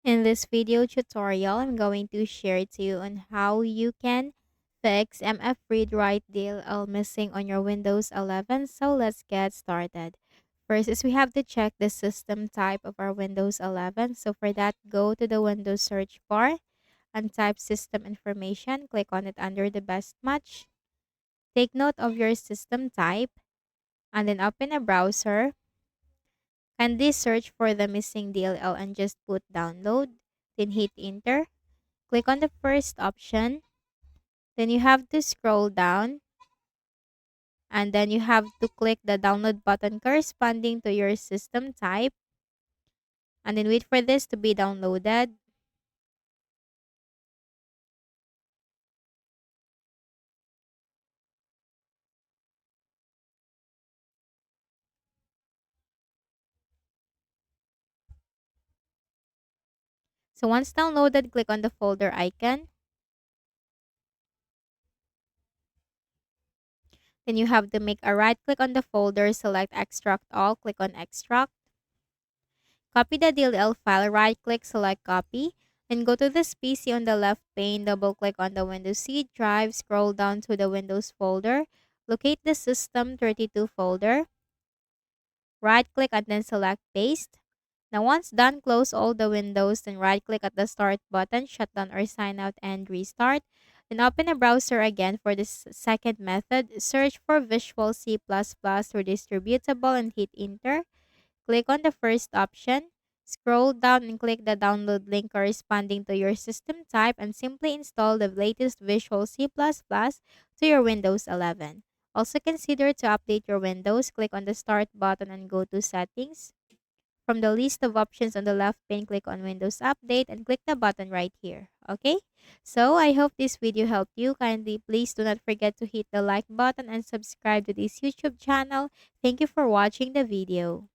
In this video tutorial, I'm going to share to you on how you can fix Mfreadwrite.dll missing on your Windows 11. So let's get started. First is we have to check the system type of our Windows 11. So for that, go to the Windows search bar and type system information. Click on it under the best match. Take note of your system type and then open a browser. Kindly search for the missing DLL and just put download. Then hit enter. Click on the first option. Then you have to scroll down and then you have to click the download button corresponding to your system type and then wait for this to be downloaded. So once downloaded, click on the folder icon. Then you have to make a right click on the folder, select extract all, click on extract. Copy the DLL file, right click, select copy. Then go to this PC on the left pane, double click on the Windows C drive, scroll down to the Windows folder, locate the System 32 folder, right click and then select paste. Now once done, close all the windows, then right click at the start button, shut down or sign out and restart. Then open a browser again for this second method. Search for Visual C++ or Distributable and hit enter. Click on the first option. Scroll down and click the download link corresponding to your system type and simply install the latest Visual C++ to your Windows 11. Also consider to update your Windows. Click on the Start button and go to Settings. From the list of options on the left pane, click on Windows Update and click the button right here. Okay? So, I hope this video helped you. Kindly, please do not forget to hit the like button and subscribe to this YouTube channel. Thank you for watching the video.